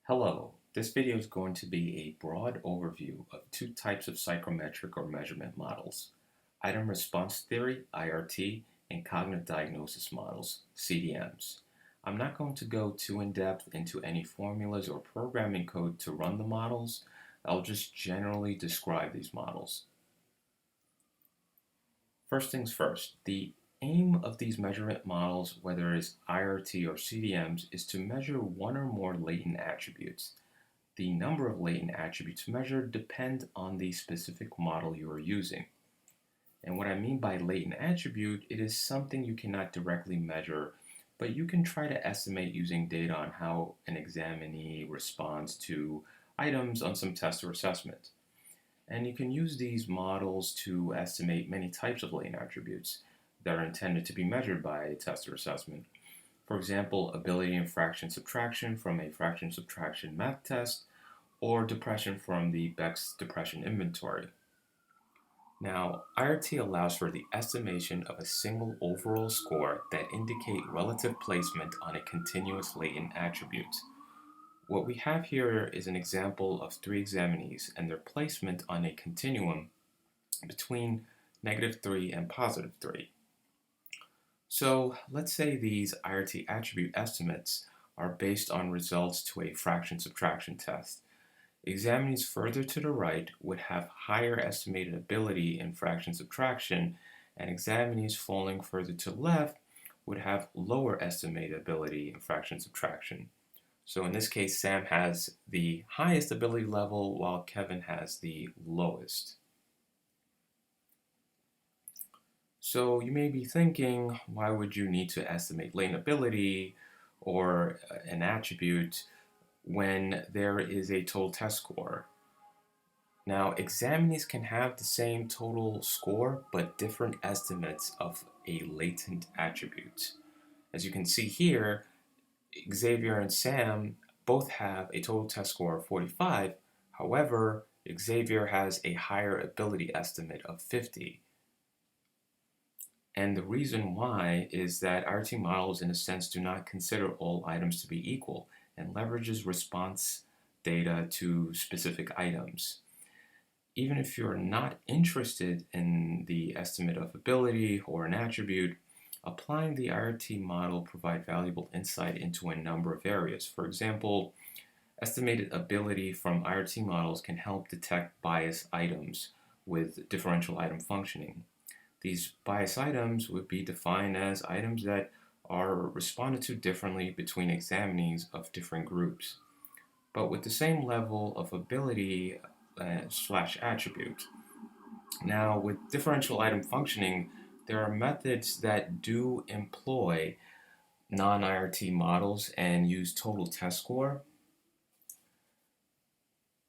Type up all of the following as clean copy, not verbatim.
Hello, this video is going to be a broad overview of two types of psychometric or measurement models: item response theory, IRT, and cognitive diagnosis models, CDMs. I'm not going to go too in-depth into any formulas or programming code to run the models. I'll just generally describe these models. First things first, the aim of these measurement models, whether it's IRT or CDMs, is to measure one or more latent attributes. The number of latent attributes measured depend on the specific model you are using. And what I mean by latent attribute, it is something you cannot directly measure, but you can try to estimate using data on how an examinee responds to items on some test or assessment. And you can use these models to estimate many types of latent attributes that are intended to be measured by a test or assessment. For example, ability in fraction subtraction from a fraction subtraction math test, or depression from the Beck's depression inventory. Now, IRT allows for the estimation of a single overall score that indicate relative placement on a continuous latent attribute. What we have here is an example of three examinees and their placement on a continuum between -3 and +3. So let's say these IRT attribute estimates are based on results to a fraction subtraction test. Examinees further to the right would have higher estimated ability in fraction subtraction, and examinees falling further to the left would have lower estimated ability in fraction subtraction. So in this case, Sam has the highest ability level while Kevin has the lowest. So you may be thinking, why would you need to estimate latent ability or an attribute when there is a total test score? Now, examinees can have the same total score but different estimates of a latent attribute. As you can see here, Xavier and Sam both have a total test score of 45. However, Xavier has a higher ability estimate of 50. And the reason why is that IRT models, in a sense, do not consider all items to be equal and leverages response data to specific items. Even if you're not interested in the estimate of ability or an attribute, applying the IRT model provide valuable insight into a number of areas. For example, estimated ability from IRT models can help detect bias items with differential item functioning. These bias items would be defined as items that are responded to differently between examinees of different groups, but with the same level of ability slash attribute. Now, with differential item functioning, there are methods that do employ non-IRT models and use total test score,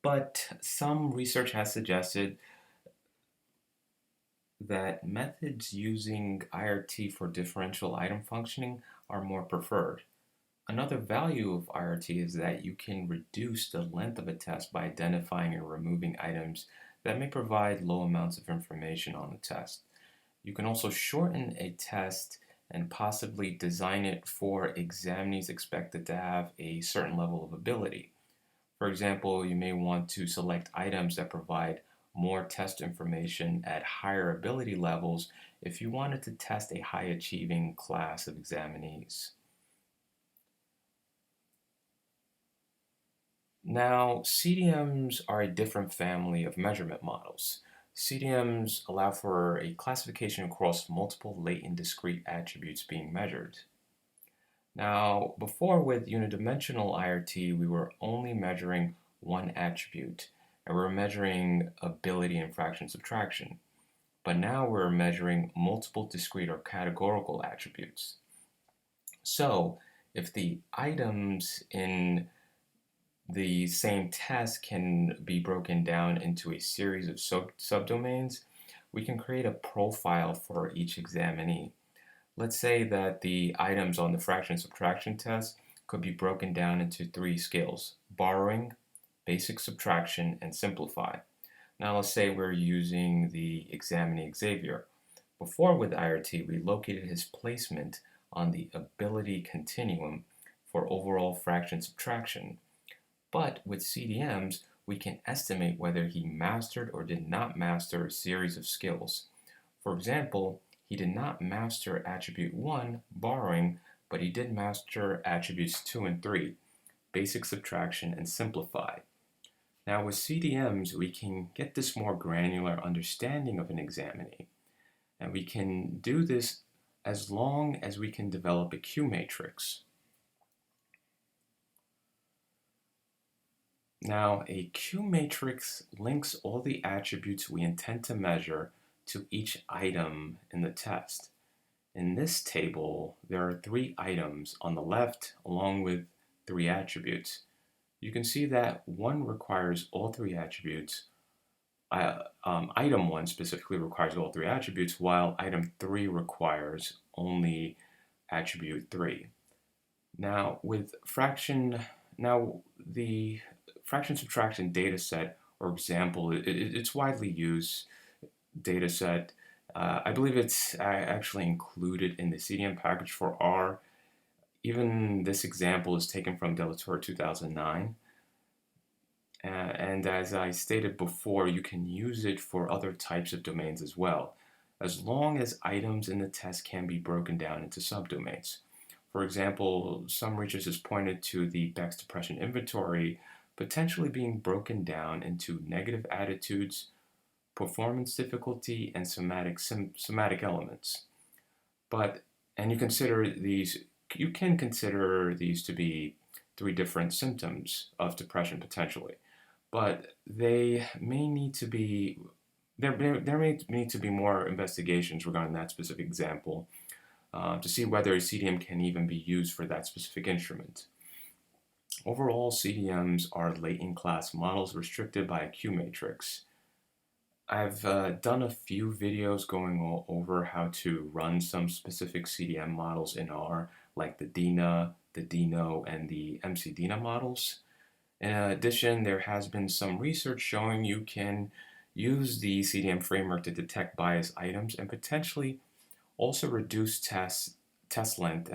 but some research has suggested that methods using IRT for differential item functioning are more preferred. Another value of IRT is that you can reduce the length of a test by identifying and removing items that may provide low amounts of information on the test. You can also shorten a test and possibly design it for examinees expected to have a certain level of ability. For example, you may want to select items that provide more test information at higher ability levels if you wanted to test a high achieving class of examinees. Now, CDMs are a different family of measurement models. CDMs allow for a classification across multiple latent discrete attributes being measured. Now, before with unidimensional IRT, we were only measuring one attribute, and we're measuring ability in fraction subtraction. But now we're measuring multiple discrete or categorical attributes. So, if the items in the same test can be broken down into a series of subdomains, we can create a profile for each examinee. Let's say that the items on the fraction subtraction test could be broken down into three skills: borrowing, basic subtraction, and simplify. Now let's say we're using the examinee Xavier. Before with IRT, we located his placement on the ability continuum for overall fraction subtraction. But with CDMs, we can estimate whether he mastered or did not master a series of skills. For example, he did not master attribute 1, borrowing, but he did master attributes 2 and 3, basic subtraction and simplify. Now with CDMs, we can get this more granular understanding of an examinee, and we can do this as long as we can develop a Q matrix. Now, a Q matrix links all the attributes we intend to measure to each item in the test. In this table, there are 3 items on the left along with 3 attributes. You can see that 1 requires all 3 attributes. Item 1 specifically requires all 3 attributes, while item 3 requires only attribute 3. Now, with the fraction subtraction data set or example, it's widely used data set. I believe it's actually included in the CDM package for R. Even this example is taken from Delator 2009. And as I stated before, you can use it for other types of domains as well, as long as items in the test can be broken down into subdomains. For example, some research has pointed to the Beck's depression inventory potentially being broken down into negative attitudes, performance difficulty, and somatic elements. And you can consider these to be 3 different symptoms of depression potentially, but there may need to be more investigations regarding that specific example to see whether a CDM can even be used for that specific instrument. Overall, CDMs are latent class models restricted by a Q matrix. I've done a few videos going over how to run some specific CDM models in R, like the DINA, the DINO, and the MC-DINA models. In addition, there has been some research showing you can use the CDM framework to detect biased items and potentially also reduce test length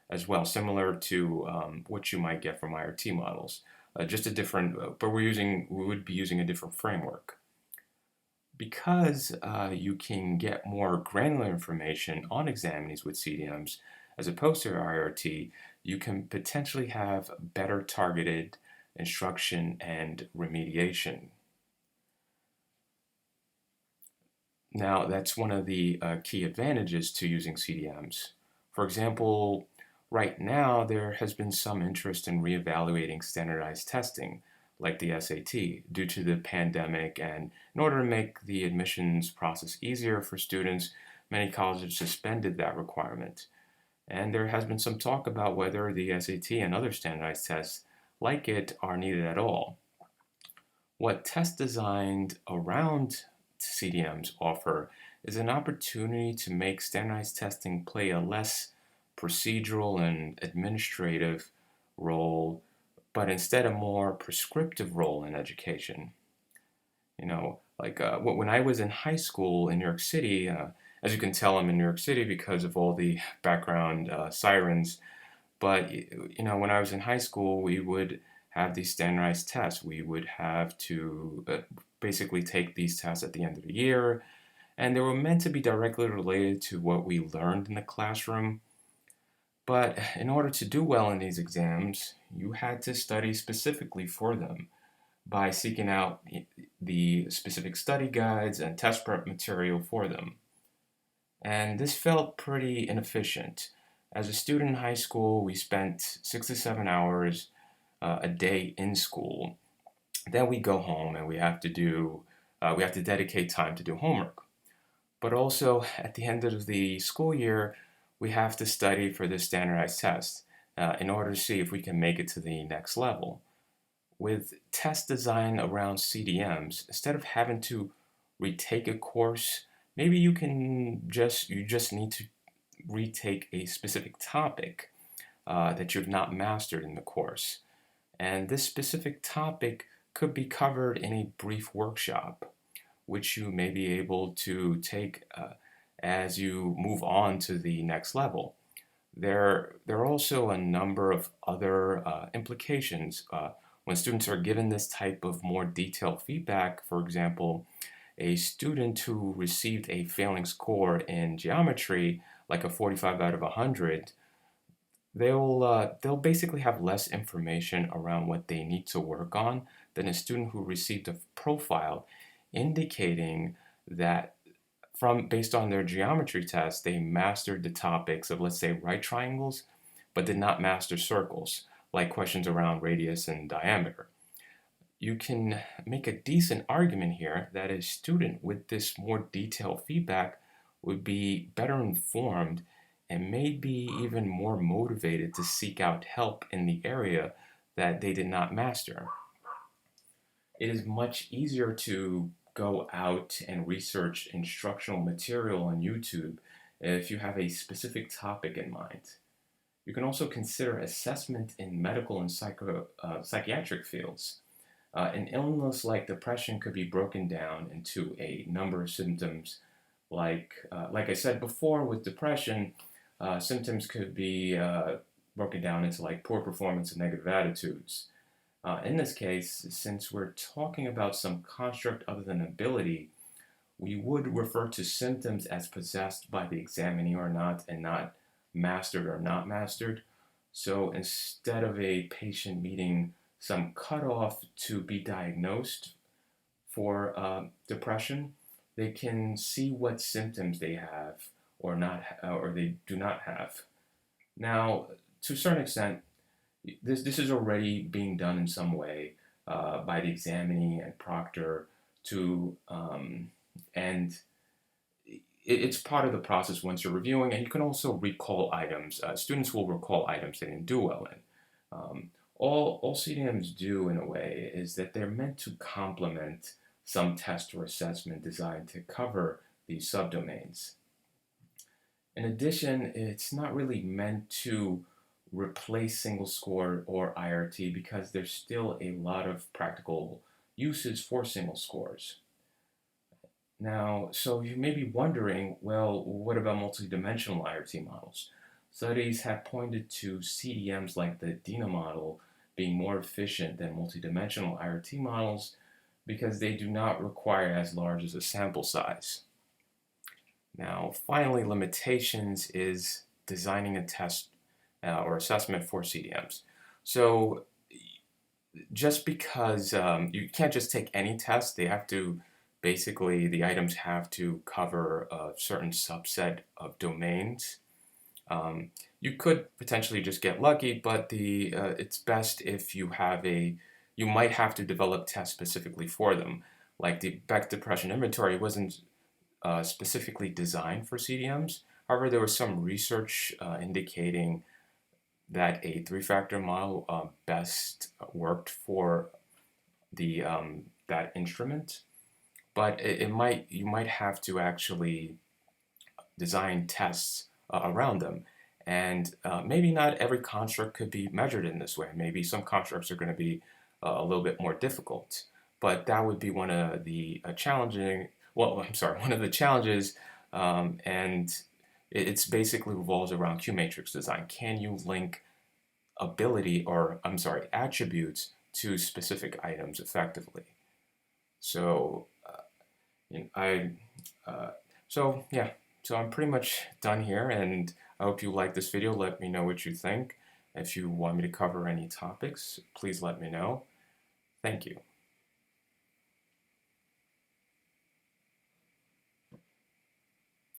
as well, similar to what you might get from IRT models. Just a different, but we would be using a different framework. Because you can get more granular information on examinees with CDMs as opposed to IRT, you can potentially have better targeted instruction and remediation. Now, that's one of the key advantages to using CDMs. For example, right now there has been some interest in reevaluating standardized testing, like the SAT, due to the pandemic, and in order to make the admissions process easier for students, many colleges suspended that requirement. And there has been some talk about whether the SAT and other standardized tests like it are needed at all. What tests designed around CDMs offer is an opportunity to make standardized testing play a less procedural and administrative role, but instead a more prescriptive role in education. When I was in high school in New York City, as you can tell, I'm in New York City because of all the background sirens. But when I was in high school, we would have these standardized tests. We would have to basically take these tests at the end of the year, and they were meant to be directly related to what we learned in the classroom. But in order to do well in these exams, you had to study specifically for them by seeking out the specific study guides and test prep material for them. And this felt pretty inefficient. As a student in high school, we spent 6 to 7 hours a day in school. Then we go home and we have to dedicate time to do homework. But also at the end of the school year, we have to study for the standardized test in order to see if we can make it to the next level. With test design around CDMs, instead of having to retake a course, maybe you just need to retake a specific topic that you've not mastered in the course. And this specific topic could be covered in a brief workshop, which you may be able to take as you move on to the next level. There are also a number of other implications When students are given this type of more detailed feedback, for example, a student who received a failing score in geometry, like a 45 out of 100, they'll basically have less information around what they need to work on than a student who received a profile indicating that from based on their geometry test, they mastered the topics of, let's say, right triangles, but did not master circles, like questions around radius and diameter. You can make a decent argument here that a student with this more detailed feedback would be better informed and maybe even more motivated to seek out help in the area that they did not master. It is much easier to go out and research instructional material on YouTube if you have a specific topic in mind. You can also consider assessment in medical and psychiatric fields. An illness like depression could be broken down into a number of symptoms. Like I said before, with depression, symptoms could be broken down into like poor performance and negative attitudes. In this case, since we're talking about some construct other than ability, we would refer to symptoms as possessed by the examinee or not, and not mastered or not mastered. So instead of a patient meeting some cutoff to be diagnosed for depression, they can see what symptoms they have or not, or they do not have. Now, to a certain extent, this is already being done in some way by the examinee and proctor to, and it's part of the process once you're reviewing, and you can also recall items. Students will recall items they didn't do well in. All CDMs do in a way is that they're meant to complement some test or assessment designed to cover these subdomains. In addition, it's not really meant to replace single score or IRT because there's still a lot of practical uses for single scores. Now, so you may be wondering, well, what about multidimensional IRT models? Studies have pointed to CDMs like the DINA model being more efficient than multidimensional IRT models because they do not require as large as a sample size. Now, finally, limitations is designing a test or assessment for CDMs. So just because you can't just take any test, they have to basically, the items have to cover a certain subset of domains. You could potentially just get lucky, but it's best if you might have to develop tests specifically for them. Like the Beck Depression Inventory wasn't specifically designed for CDMs. However, there was some research indicating that a three-factor model best worked for the that instrument. But you might have to actually design tests around them. And maybe not every construct could be measured in this way. Maybe some constructs are going to be a little bit more difficult. But that would be one of the one of the challenges, and it's basically revolves around Q matrix design. Can you link attributes to specific items effectively? So so I'm pretty much done here, and I hope you like this video. Let me know what you think. If you want me to cover any topics, please let me know. Thank you.